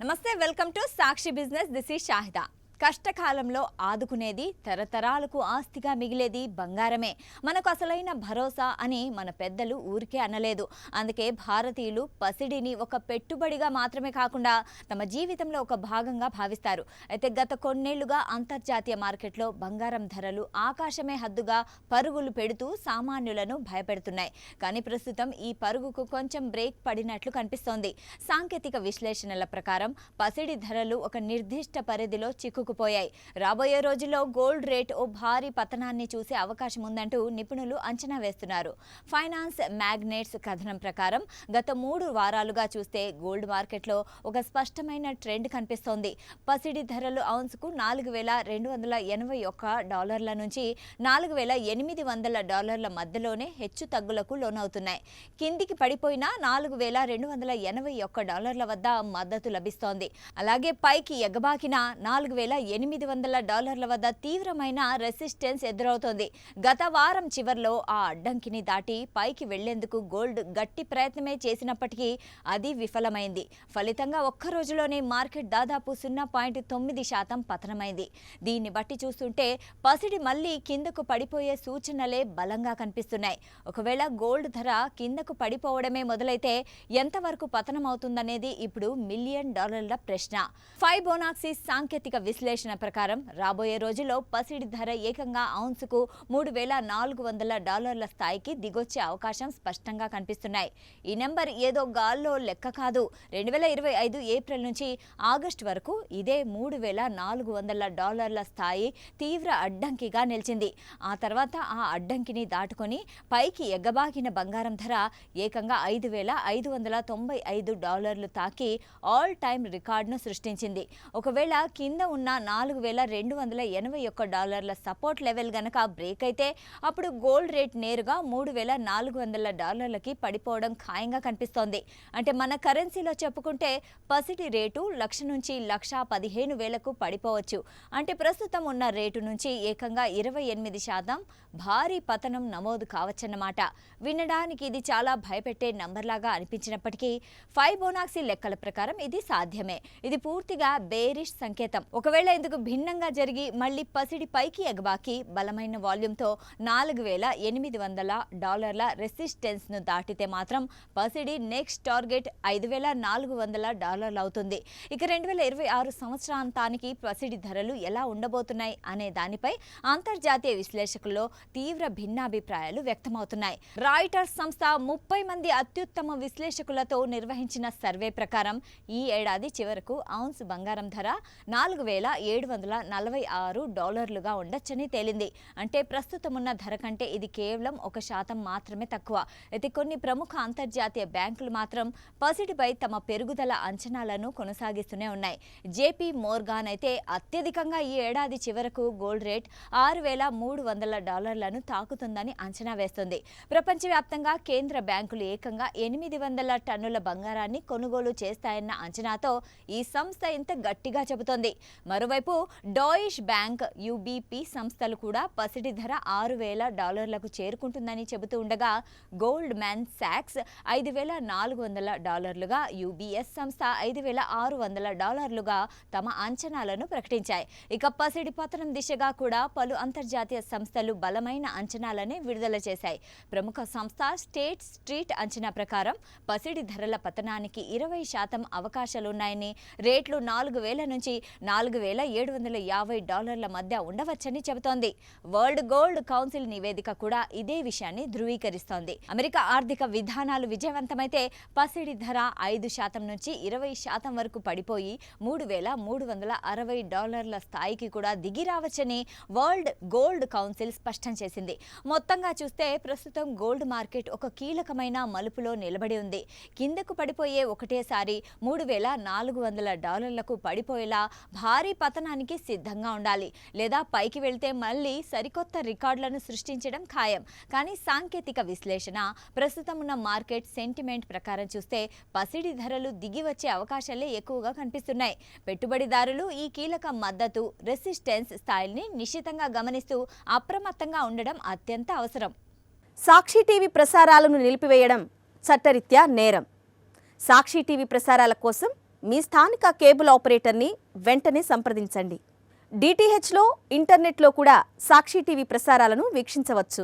నమస్తే, welcome to Sakshi business. This is Shahida. కష్టకాలంలో ఆదుకునేది, తరతరాలకు ఆస్తిగా మిగిలేది బంగారమే. మనకు అసలైన భరోసా అని మన పెద్దలు ఊరికే అనలేదు. అందుకే భారతీయులు పసిడిని ఒక పెట్టుబడిగా మాత్రమే కాకుండా తమ జీవితంలో ఒక భాగంగా భావిస్తారు. అయితే గత కొన్నేళ్లుగా అంతర్జాతీయ మార్కెట్లో బంగారం ధరలు ఆకాశమే హద్దుగా పరుగులు పెడుతూ సామాన్యులను భయపెడుతున్నాయి. కానీ ప్రస్తుతం ఈ పరుగుకు కొంచెం బ్రేక్ పడినట్లు కనిపిస్తోంది. సాంకేతిక విశ్లేషణల ప్రకారం పసిడి ధరలు ఒక నిర్దిష్ట పరిధిలో చిక్కుకుపోయాయి. రాబోయే రోజుల్లో గోల్డ్ రేట్ ఓ భారీ పతనాన్ని చూసే అవకాశం ఉందంటూ నిపుణులు అంచనా వేస్తున్నారు. ఫైనాన్స్ మ్యాగ్నెట్స్ కథనం ప్రకారం గత 3 వారాలుగా చూస్తే గోల్డ్ మార్కెట్లో ఒక స్పష్టమైన ట్రెండ్ కనిపిస్తోంది. పసిడి ధరలు ఔన్స్కు $4,281 నుంచి $4,800 మధ్యలోనే హెచ్చు తగ్గులకు లోనవుతున్నాయి. కిందికి పడిపోయిన $4,281 వద్ద మద్దతు లభిస్తోంది. అలాగే పైకి ఎగబాకిన $4,800 వద్ద తీవ్రమైన రెసిస్టెన్స్ ఎదురవుతోంది. గత వారం చివర్లో ఆ అడ్డంకిని దాటి పైకి వెళ్లేందుకు గోల్డ్ గట్టి ప్రయత్నమే చేసినప్పటికీ అది విఫలమైంది. ఫలితంగా ఒక్క రోజులోనే మార్కెట్ దాదాపు 0.9% పతనమైంది. దీన్ని బట్టి చూస్తుంటే పసిడి మళ్లీ కిందకు పడిపోయే సూచనలే బలంగా కనిపిస్తున్నాయి. ఒకవేళ గోల్డ్ ధర కిందకు పడిపోవడమే మొదలైతే ఎంతవరకు పతనమవుతుందనేది ఇప్పుడు $1 మిలియన్ ప్రశ్న. ఫైబొనాక్సీ సాంకేతిక విశ్లేషణ ప్రకారం రాబోయే రోజుల్లో పసిడి ధర ఏకంగా ఔన్సుకు $3,400 స్థాయికి దిగొచ్చే అవకాశం స్పష్టంగా కనిపిస్తున్నాయి. ఈ నెంబర్ ఏదో గాల్లో లెక్క కాదు. 2025 ఏప్రిల్ నుంచి ఆగస్టు వరకు ఇదే $3,400 స్థాయి తీవ్ర అడ్డంకిగా నిలిచింది. ఆ తర్వాత ఆ అడ్డంకిని దాటుకొని పైకి ఎగబాకిన బంగారం ధర ఏకంగా $5,595 తాకి ఆల్ టైమ్ రికార్డును సృష్టించింది. ఒకవేళ కింద ఉన్న $4,281 సపోర్ట్ లెవెల్ గనక బ్రేక్ అయితే అప్పుడు గోల్డ్ రేట్ నేరుగా $3,400కి పడిపోవడం ఖాయంగా కనిపిస్తోంది. అంటే మన కరెన్సీలో చెప్పుకుంటే పసిడి రేటు 1,00,000 నుంచి 1,15,000కు పడిపోవచ్చు. అంటే ప్రస్తుతం ఉన్న రేటు నుంచి ఏకంగా 28% భారీ పతనం నమోదు కావచ్చన్నమాట. వినడానికి ఇది చాలా భయపెట్టే నంబర్లాగా అనిపించినప్పటికీ ఫైబొనాక్సీ లెక్కల ప్రకారం ఇది సాధ్యమే. ఇది పూర్తిగా బేరిష్ సంకేతం. ఒకవేళ ఇందుకు భిన్నంగా జరిగి మళ్లీ పసిడి పైకి ఎగబాకి బలమైన వాల్యూమ్తో $4,800 రెసిస్టెన్స్ ను దాటితే మాత్రం పసిడి నెక్స్ట్ టార్గెట్ $5,400 అవుతుంది. ఇక 2026 సంవత్సరాంతానికి పసిడి ధరలు ఎలా ఉండబోతున్నాయి అనే దానిపై అంతర్జాతీయ విశ్లేషకుల్లో తీవ్ర భిన్నాభిప్రాయాలు వ్యక్తమవుతున్నాయి. రాయిటర్స్ సంస్థ 30 మంది అత్యుత్తమ విశ్లేషకులతో నిర్వహించిన సర్వే ప్రకారం ఈ ఏడాది చివరకు ఔన్స్ బంగారం ధర $4,746గా ఉండొచ్చని తేలింది. అంటే ప్రస్తుతం ఉన్న ధర కంటే ఇది కేవలం 1% మాత్రమే తక్కువ. అయితే కొన్ని ప్రముఖ అంతర్జాతీయ బ్యాంకులు మాత్రం పసిడిపై తమ పెరుగుదల అంచనాలను కొనసాగిస్తూనే ఉన్నాయి. జేపీ మోర్గాన్ అయితే అత్యధికంగా ఈ ఏడాది చివరకు గోల్డ్ రేట్ $6,300లను తాకుతుందని అంచనా వేస్తుంది. ప్రపంచవ్యాప్తంగా కేంద్ర బ్యాంకులు ఏకంగా 800 టన్నుల బంగారాన్ని కొనుగోలు చేస్తాయన్న అంచనాతో ఈ సంస్థ ఇంత గట్టిగా చెబుతోంది. మరోవైపు డాయిష్ బ్యాంక్, యుబిపి సంస్థలు కూడా పసిడి ధర $6,000లకు చేరుకుంటుందని చెబుతూ ఉండగా గోల్డ్ మ్యాన్ సాక్స్ $5,400లుగా, యుబిఎస్ సంస్థ $5,600లుగా తమ అంచనాలను ప్రకటించాయి. ఇక పసిడి పతనం దిశగా కూడా పలు అంతర్జాతీయ సంస్థలు బలమైన అంచనాలని విడుదల చేశాయి. ప్రముఖ సంస్థ స్టేట్ స్ట్రీట్ అంచనా ప్రకారం పసిడి ధరల పతనానికి 20% అవకాశాలున్నాయని, రేట్లు $4,000 నుంచి $4,750 మధ్య ఉండవచ్చని చెబుతోంది. వరల్డ్ గోల్డ్ కౌన్సిల్ నివేదిక కూడా ఇదే విషయాన్ని ధృవీకరిస్తోంది. అమెరికా ఆర్థిక విధానాలు విజయవంతమైతే పసిడి ధర 5% నుంచి 20% వరకు పడిపోయి $3,360 స్థాయికి కూడా దిగి రావచ్చని వరల్డ్ గోల్డ్ కౌన్సిల్ స్పష్టం చేసింది. మొత్తంగా చూస్తే ప్రస్తుతం గోల్డ్ మార్కెట్ ఒక కీలకమైన మలుపులో నిలబడి ఉంది. కిందకు పడిపోయే ఒకటేసారి $3,400లకు పడిపోయేలా భారీ పతనానికి సిద్ధంగా ఉండాలి. లేదా పైకి వెళ్తే మళ్లీ సరికొత్త రికార్డులను సృష్టించడం ఖాయం. కానీ సాంకేతిక విశ్లేషణ, ప్రస్తుతం ఉన్న మార్కెట్ సెంటిమెంట్ ప్రకారం చూస్తే పసిడి ధరలు దిగి వచ్చే అవకాశాలే ఎక్కువగా కనిపిస్తున్నాయి. పెట్టుబడిదారులు ఈ కీలక మద్దతు, రెసిస్టెన్స్ స్థాయిల్ని నిశితంగా గమనిస్తూ అప్రమత్తంగా ఉండడం అత్యంత అవసరం. సాక్షి టీవీ ప్రసారాలను నిలిపివేయడం చట్టరీత్యా నేరం. సాక్షి టీవీ ప్రసారాల కోసం మీ స్థానిక కేబుల్ ఆపరేటర్ని వెంటనే సంప్రదించండి. డిటిహెచ్లో, ఇంటర్నెట్లో కూడా సాక్షి టీవీ ప్రసారాలను వీక్షించవచ్చు.